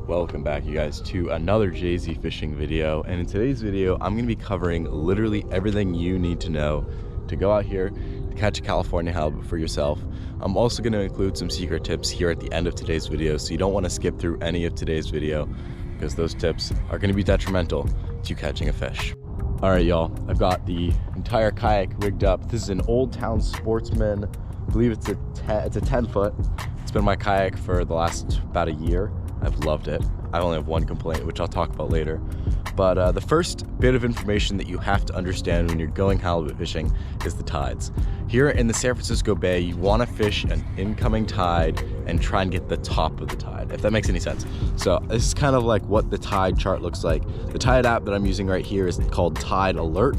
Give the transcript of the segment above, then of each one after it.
Welcome back, you guys, to another JZ fishing video. And in today's video, I'm going to be covering literally everything you need to know to go out here, catch a California halibut for yourself. I'm also going to include some secret tips here at the end of today's video, so you don't want to skip through any of today's video because those tips are going to be detrimental to catching a fish. All right, y'all, I've got the entire kayak rigged up. This is an Old Town Sportsman. I believe it's a 10-foot. It's been my kayak for the last about a year. I've loved it. I only have one complaint, which I'll talk about later. But the first bit of information that you have to understand when you're going halibut fishing is the tides. Here in the San Francisco Bay, you want to fish an incoming tide and try and get the top of the tide, if that makes any sense. So this is kind of like what the tide chart looks like. The tide app that I'm using right here is called Tide Alert.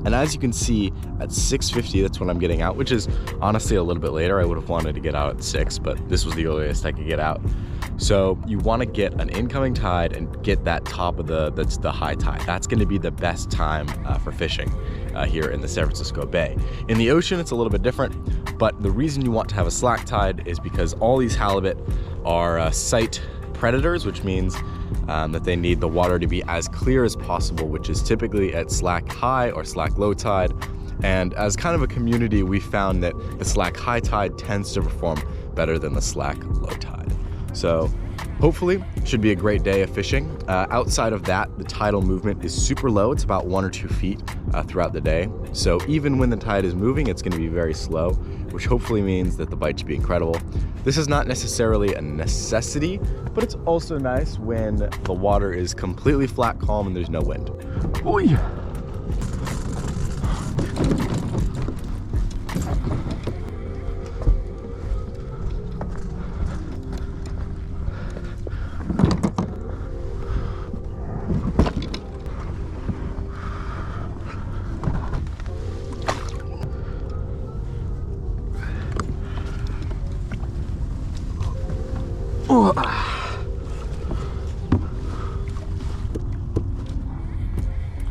And as you can see, at 6:50, that's when I'm getting out, which is honestly a little bit later. I would have wanted to get out at 6, but this was the earliest I could get out. So you want to get an incoming tide and get that top of that's the high tide. That's going to be the best time for fishing here in the San Francisco Bay. In the ocean, it's a little bit different, but the reason you want to have a slack tide is because all these halibut are sight predators, which means that they need the water to be as clear as possible, which is typically at slack high or slack low tide. And as kind of a community, we found that the slack high tide tends to perform better than the slack low tide. So hopefully it should be a great day of fishing. Outside of that, the tidal movement is super low. It's about 1 or 2 feet throughout the day. So even when the tide is moving, it's going to be very slow, which hopefully means that the bite should be incredible. This is not necessarily a necessity, but it's also nice when the water is completely flat, calm, and there's no wind. Oy.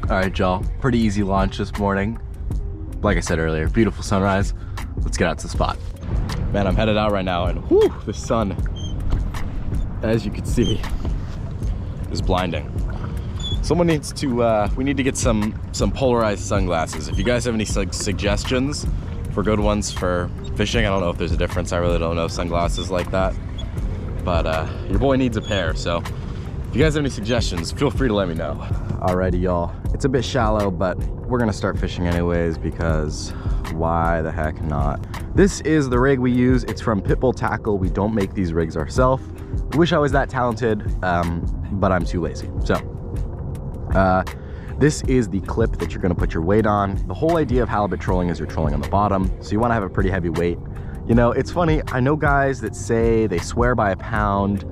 All right, y'all, pretty easy launch this morning. Like I said earlier, beautiful sunrise. Let's get out to the spot. Man, I'm headed out right now, and whew, the sun, as you can see, is blinding. Someone needs to, we need to get some polarized sunglasses. If you guys have any suggestions for good ones for fishing, I don't know if there's a difference. I really don't know sunglasses like that. But your boy needs a pair, so if you guys have any suggestions, feel free to let me know. Alrighty, y'all. It's a bit shallow, but we're gonna start fishing anyways because why the heck not? This is the rig we use. It's from Pitbull Tackle. We don't make these rigs ourselves. I wish I was that talented, but I'm too lazy. So this is the clip that you're gonna put your weight on. The whole idea of halibut trolling is you're trolling on the bottom, so you wanna have a pretty heavy weight. You know, it's funny, I know guys that say they swear by a pound.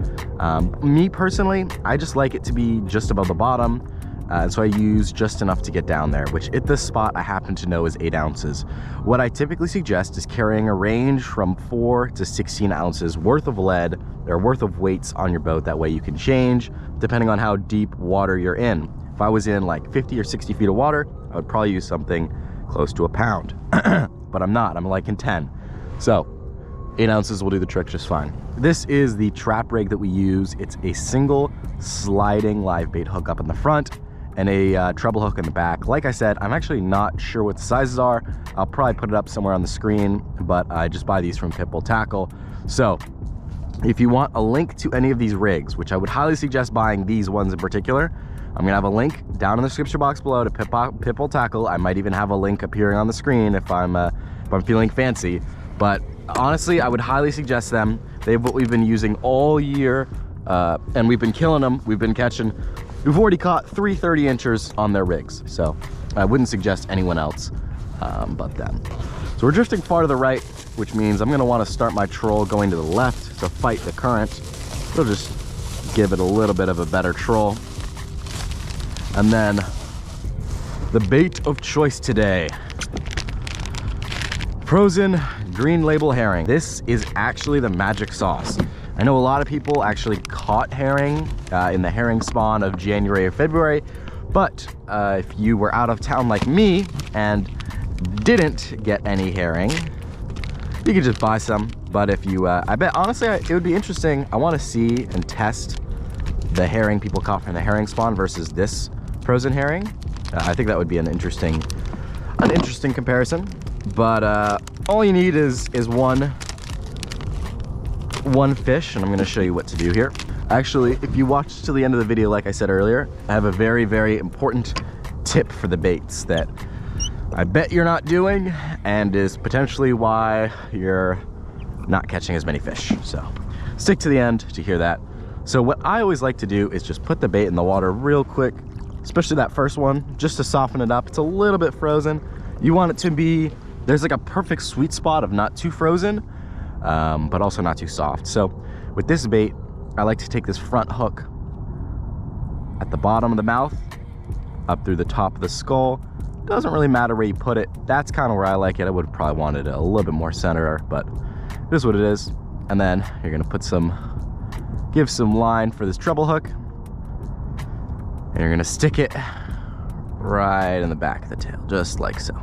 Me personally, I just like it to be just above the bottom. And so I use just enough to get down there, which at this spot I happen to know is 8 ounces. What I typically suggest is carrying a range from 4 to 16 ounces worth of lead or worth of weights on your boat. That way you can change depending on how deep water you're in. If I was in like 50 or 60 feet of water, I would probably use something close to a pound, but I'm not, I'm like in 10. So 8 ounces will do the trick just fine. This is the trap rig that we use. It's a single sliding live bait hook up in the front and a treble hook in the back. Like I said, I'm actually not sure what the sizes are. I'll probably put it up somewhere on the screen, but I just buy these from Pitbull Tackle. So if you want a link to any of these rigs, which I would highly suggest buying these ones in particular, I'm gonna have a link down in the description box below to Pitbull Tackle. I might even have a link appearing on the screen if I'm feeling fancy. But honestly, I would highly suggest them. They have what we've been using all year, and we've been killing them. We've been catching. We've already caught 3 30-inchers on their rigs, so I wouldn't suggest anyone else but them. So we're drifting far to the right, which means I'm gonna wanna start my troll going to the left to fight the current. It'll just give it a little bit of a better troll. And then the bait of choice today, frozen green label herring. This is actually the magic sauce. I know a lot of people actually caught herring in the herring spawn of January or February, but if you were out of town like me and didn't get any herring, you could just buy some. But if you, I bet honestly it would be interesting. I want to see and test the herring people caught from the herring spawn versus this frozen herring. I think that would be an interesting comparison. But all you need is one fish, and I'm going to show you what to do here. Actually, if you watched to the end of the video, like I said earlier, I have a very, very important tip for the baits that I bet you're not doing, and is potentially why you're not catching as many fish. So stick to the end to hear that. So what I always like to do is just put the bait in the water real quick, especially that first one, just to soften it up. It's a little bit frozen. You want it to be, there's like a perfect sweet spot of not too frozen, but also not too soft. So with this bait, I like to take this front hook at the bottom of the mouth, up through the top of the skull. Doesn't really matter where you put it. That's kind of where I like it. I would have probably wanted it a little bit more center, but it is what it is. And then you're gonna put give some line for this treble hook, and you're gonna stick it right in the back of the tail, just like so.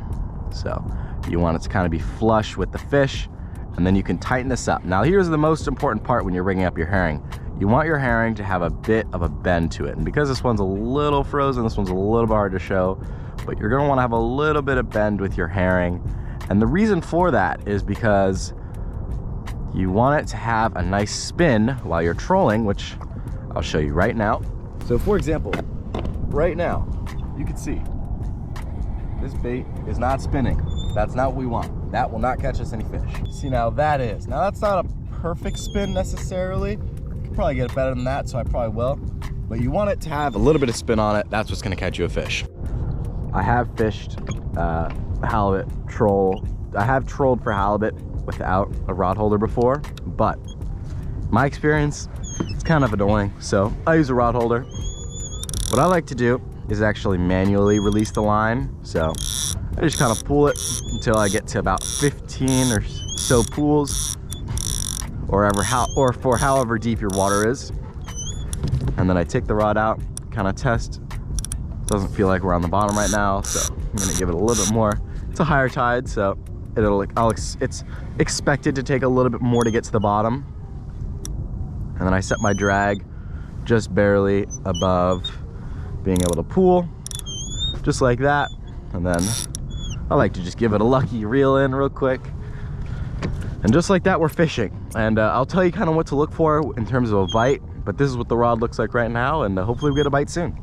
So you want it to kind of be flush with the fish, and then you can tighten this up. Now here's the most important part when you're rigging up your herring. You want your herring to have a bit of a bend to it. And because this one's a little frozen, this one's a little bit hard to show, but you're gonna wanna have a little bit of bend with your herring. And the reason for that is because you want it to have a nice spin while you're trolling, which I'll show you right now. So for example, right now, you can see this bait is not spinning. That's not what we want. That will not catch us any fish. See, now that's not a perfect spin necessarily. You could probably get it better than that, so I probably will. But you want it to have a little bit of spin on it. That's what's gonna catch you a fish. I have fished halibut troll. I have trolled for halibut without a rod holder before, but my experience, it's kind of annoying. So I use a rod holder. What I like to do is actually manually release the line. So I just kind of pull it until I get to about 15 or so pools, or for however deep your water is. And then I take the rod out, kind of test. Doesn't feel like we're on the bottom right now, so I'm gonna give it a little bit more. It's a higher tide, so it's expected to take a little bit more to get to the bottom. And then I set my drag just barely above being able to pool, just like that. And then I like to just give it a lucky reel in real quick. And just like that, we're fishing. And I'll tell you kind of what to look for in terms of a bite, but this is what the rod looks like right now, and hopefully we get a bite soon.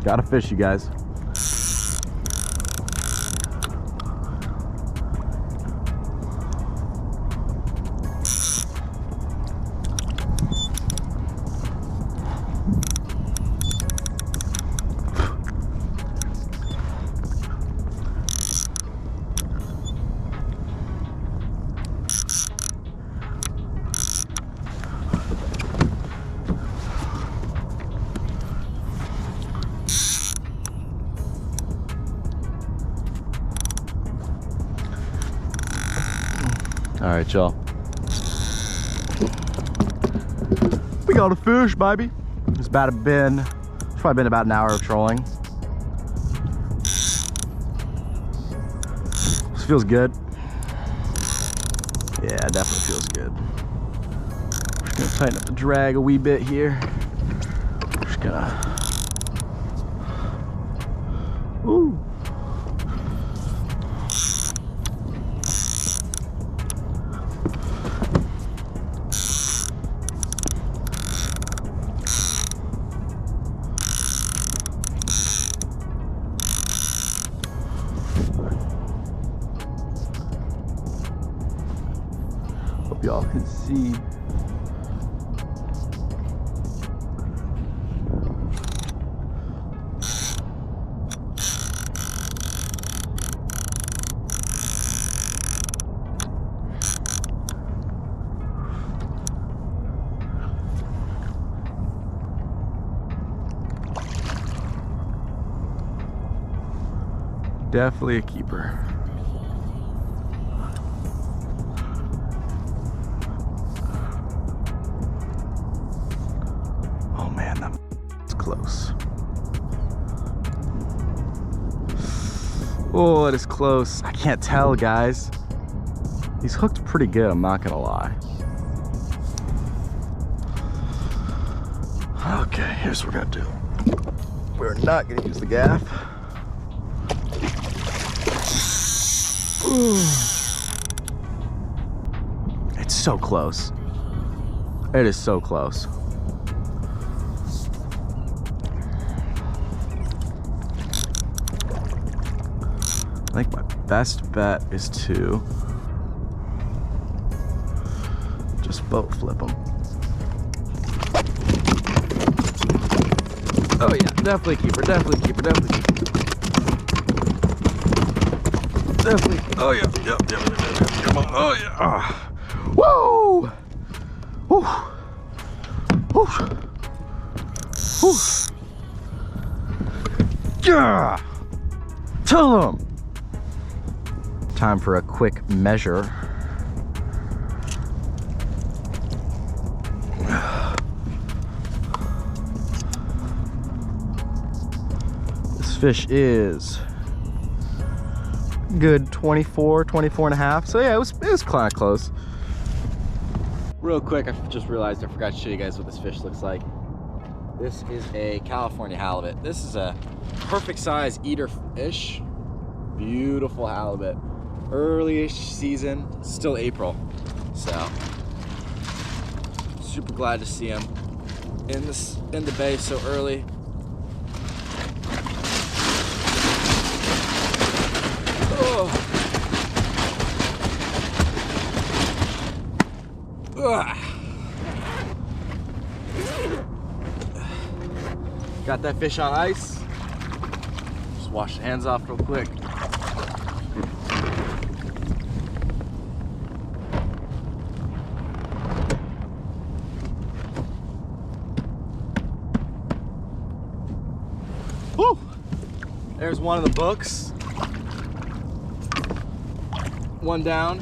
Got a fish, you guys. All right, y'all. We got a fish, baby. It's probably been about an hour of trolling. This feels good. Yeah, it definitely feels good. Just gonna tighten up the drag a wee bit here. Just gonna. Ooh. Hope y'all can see. Definitely a keeper. Oh man, that's close. Oh, it is close. I can't tell, guys. He's hooked pretty good, I'm not gonna lie. Okay, here's what we're gonna do. We're not gonna use the gaff. Ooh. It's so close. It is so close. I think my best bet is to just boat flip them. Oh yeah, definitely keeper, definitely keeper, definitely keeper. Definitely, oh yeah, yep, come on, oh yeah. Whoa! Woo! Woo! Woo! Yeah! Tell them! Time for a quick measure. This fish is good 24 and a half. So yeah, it was kind of close. Real quick, I just realized I forgot to show you guys what this fish looks like. This is a California halibut. This is a perfect size eater fish. Beautiful halibut. Early-ish season, still April. So super glad to see him in the bay so early. Oh. Got that fish on ice. Just wash the hands off real quick. Woo! There's one of the books. One down.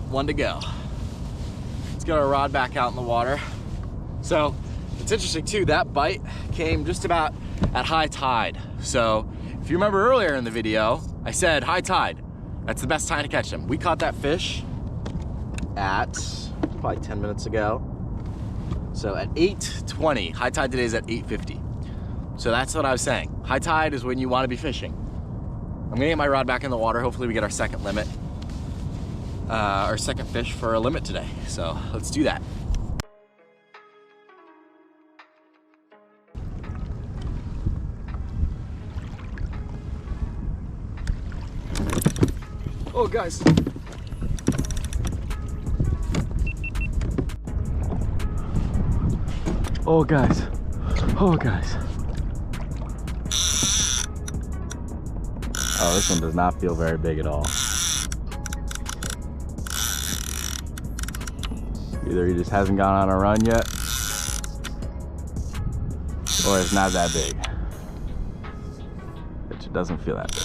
One to go. Let's get our rod back out in the water. So it's interesting too, that bite came just about at high tide. So if you remember earlier in the video, I said high tide, that's the best time to catch them. We caught that fish at probably 10 minutes ago. So at 8:20, high tide today is at 8:50. So that's what I was saying. High tide is when you want to be fishing. I'm gonna get my rod back in the water. Hopefully we get our second limit, our second fish for a limit today. So let's do that. Oh, guys. Oh, guys. Oh, guys. Oh, this one does not feel very big at all. Either he just hasn't gone on a run yet, or it's not that big. Which it doesn't feel that big.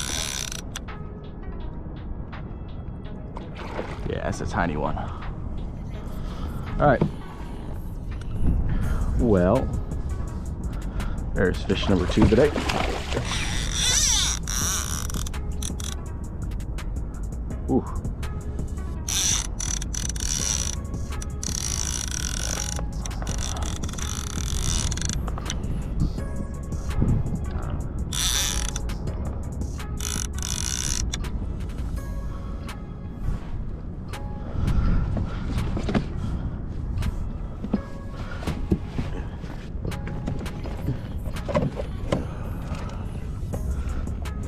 Yeah, it's a tiny one. All right. Well, there's fish number 2 today. Ooh.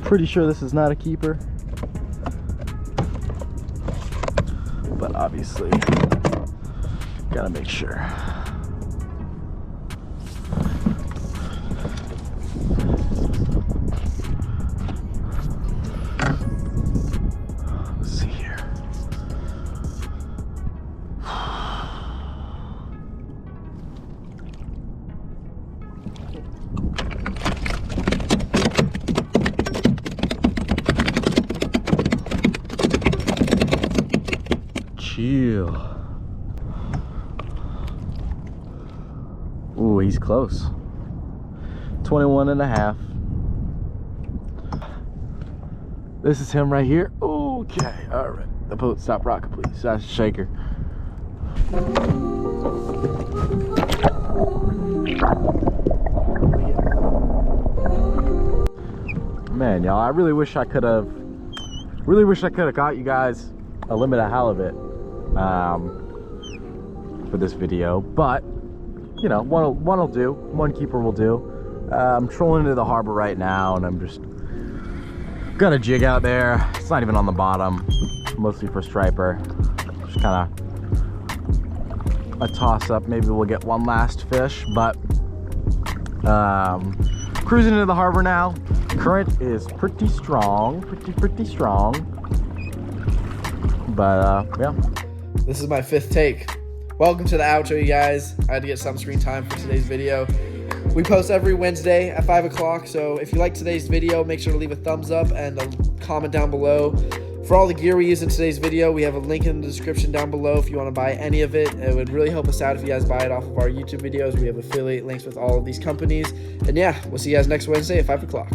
Pretty sure this is not a keeper, but obviously gotta make sure. Let's see here. chill. Ooh, he's close. 21 and a half. This is him right here. Okay, all right. The boat, stop rocking, please. That's a shaker. Man, y'all, I really wish I could have got you guys a limited halibut for this video, but you know, one'll do. One keeper will do. I'm trolling into the harbor right now, and I'm just got a jig out there. It's not even on the bottom, mostly for striper. Just kind of a toss up. Maybe we'll get one last fish, but cruising into the harbor now. Current is pretty strong, pretty strong. But yeah. This is my 5th take. Welcome to the outro, you guys. I had to get some screen time for today's video. We post every Wednesday at 5 o'clock, so if you like today's video, make sure to leave a thumbs up and a comment down below. For all the gear we use in today's video, we have a link in the description down below if you want to buy any of it. It would really help us out if you guys buy it off of our YouTube videos. We have affiliate links with all of these companies. And yeah, we'll see you guys next Wednesday at 5 o'clock.